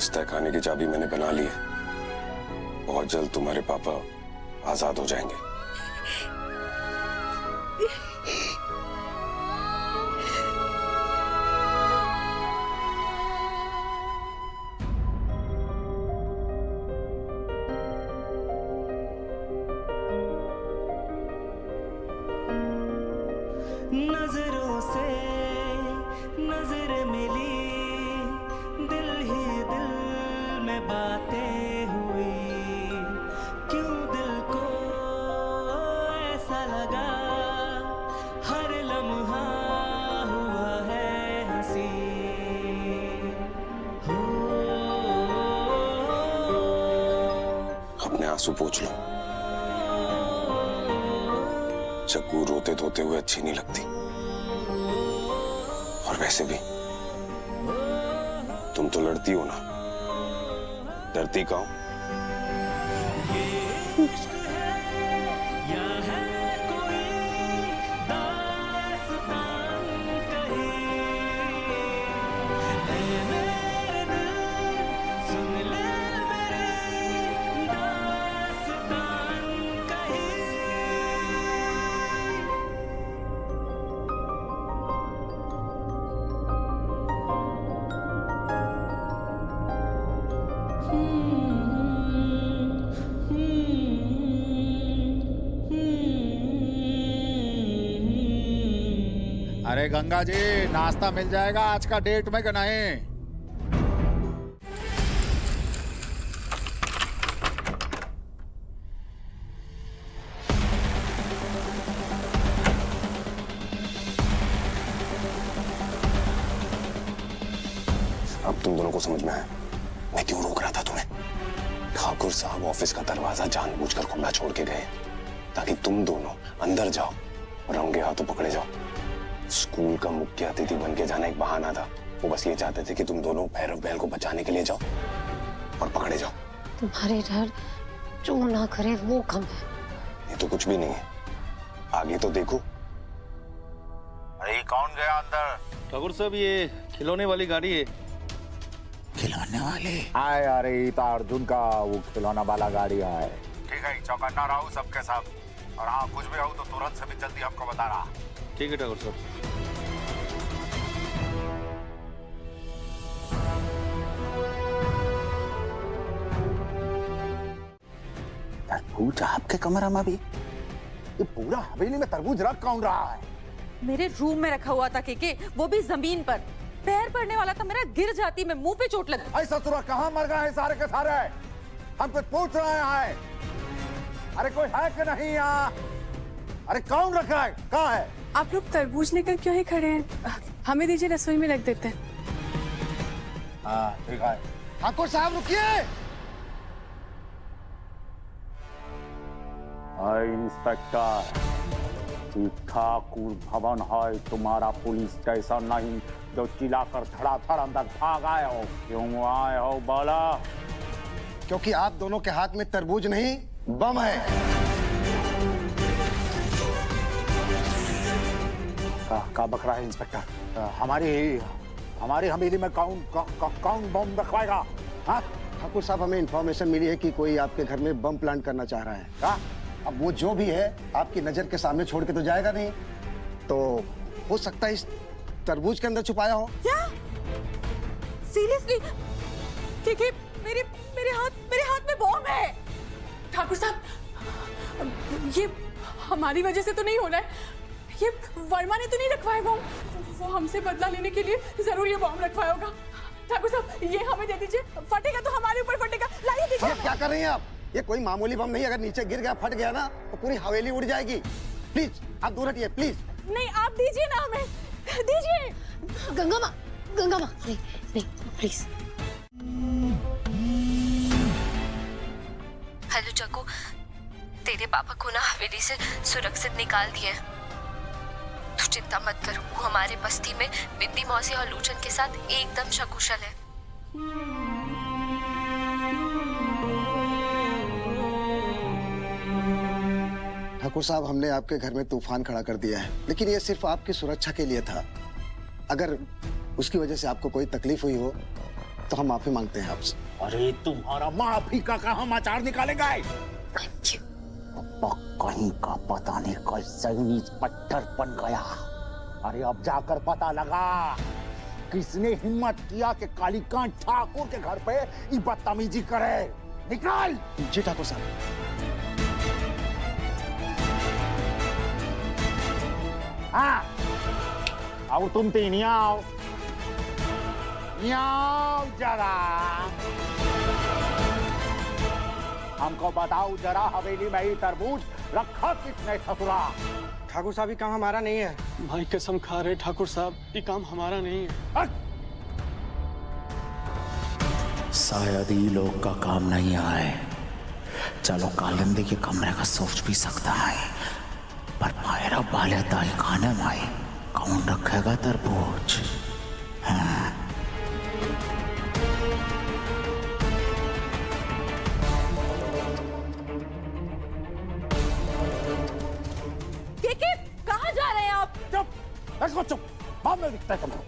उस तहखाने की चाबी मैंने बना ली है। बहुत जल्द तुम्हारे पापा आजाद हो जाएंगे। नजरों से नजर मिली, दिल ही दिल में बातें हुई, क्यों दिल को ऐसा लगा, हर लम्हा हुआ है हंसी। अपने आंसू पोंछ लो। चक्कू रोते धोते हुए अच्छी नहीं लगती। और वैसे भी तुम तो लड़ती हो ना, डरती का हो? अरे गंगा जी, नाश्ता मिल जाएगा आज का डेट में कि नहीं? अब तुम दोनों को समझ में आया मैं क्यों रोक रहा था तुम्हें। ठाकुर साहब ऑफिस का दरवाजा जानबूझकर खुला छोड़ के गए ताकि तुम दोनों अंदर जाओ और रंगे हाथों पकड़े जाओ। स्कूल का मुख्य अतिथि बन के जाना एक बहाना था। वो बस ये चाहते थे कि तुम दोनों भैरव बैल को बचाने के लिए जाओ और पकड़े जाओ। तुम्हारे डर जो ना करे वो कम है। ये तो कुछ भी नहीं है, आगे तो देखो। अरे कौन गया अंदर? ठाकुर साहब, ये खिलौने वाली गाड़ी है। खिलौने वाली? आए, अरे अर्जुन का वो खिलौना वाला गाड़ी आए। ठीक है, चौकन्ना रहो सबके सब। और हाँ, कुछ भी हो तो तुरंत से भी जल्दी हमको बता रहा। ठीक है ठाकुर साहब। तरबूज आपके कमरा में भी? ये पूरा हवेली में तरबूज रख कौन रहा है? मेरे रूम में रखा हुआ था केके, वो भी जमीन पर। पैर पड़ने वाला था मेरा, गिर जाती, मैं मुंह पे चोट लगी। ऐसा ससुरा कहाँ मर गए हैं सारे के सारे? हम कुछ पूछ रहे हैं। अरे कोई है कि नहीं यहाँ? अरे कौन रखा है? कहाँ है? आप लोग तरबूज लेकर क्यों ही खड़े हैं? हमें दीजिए, रसोई में रख देते हैं। हाँ ठीक है। ठाकुर साहब रुकिए। इंस्पेक्टर, ठाकुर भवन है तुम्हारा पुलिस स्टेशन नहीं जो चिल्लाकर धड़ाधड़ अंदर भाग आए हो। क्यों आए हो बोला? क्योंकि आप दोनों के हाथ में तरबूज नहीं बम है। का बक रहा है इंस्पेक्टर? हमारी हवेली में कौन बम रखवाएगा? हाँ? ठाकुर साहब, हमें इंफॉर्मेशन मिली है कि कोई आपके घर में बम प्लांट करना चाह रहा है। हाँ? अब वो जो भी है आपकी नजर के सामने छोड़ के तो जाएगा नहीं, तो हो सकता है इस तरबूज के अंदर छुपाया हो। क्या? सीरियसली? केके, मेरे हाथ में बॉम्ब है। ठाकुर साहब, ये हमारी वजह से तो नहीं हो रहा है। ये वर्मा ने तो नहीं रखवाया बॉम्ब। वो हमसे बदला लेने के लिए जरूर ये बॉम्ब रखवाया होगा। ठाकुर साहब, ये हमें दे दीजिए, फटेगा तो हमारे ऊपर फटेगा। लाइए दीजिए। क्या कर रही हैं आप? ये कोई मामूली बम नहीं, अगर नीचे गिर गया, फट गया ना तो पूरी हवेली उड़ जाएगी। प्लीज आप दूर हटिए, प्लीज। नहीं, आप दीजिए ना हमें, दीजिए। गंगा माँ, नहीं नहीं प्लीज। हेलो चक्कू, तेरे पापा को ना हवेली से सुरक्षित निकाल दिए। तू चिंता मत कर, वो हमारे बस्ती में बिंदी मौसी और लूचन के साथ एकदम सकुशल है। ठाकुर साहब, हमने आपके घर में तूफान खड़ा कर दिया है, लेकिन ये सिर्फ आपकी सुरक्षा के लिए था। अगर उसकी वजह से आपको कोई तकलीफ हुई हो तो हम माफी मांगते हैं आपसे। अरे तुम्हारा माफी का कहाँ समाचार निकालेगा? कहीं का पता नहीं कैसे नीच पत्थर बन गया। अरे अब जाकर पता लगा किसने हिम्मत किया कि कालीकांत ठाकुर के घर पे ये बदतमीजी करे। निकाल। जी ठाकुर साहब। हाँ, और तुम तीन यहाँ आओ जरा। हमको बताओ जरा, हवेली में ही तरबूज रखा किसने ससुरा? ठाकुर साहब ये काम हमारा नहीं है। भाई कसम खा रहे ठाकुर साहब, ये काम हमारा नहीं है। शायद ये लोग का काम नहीं आए। चलो कालिंदी के कमरे का सोच भी सकता है, पर पैरा वाले दाई खाने में कौन रखेगा तरबूज? हाँ। कहाँ जा रहे हैं आप? चुप, चुप, बाद में दिखता है तुमको।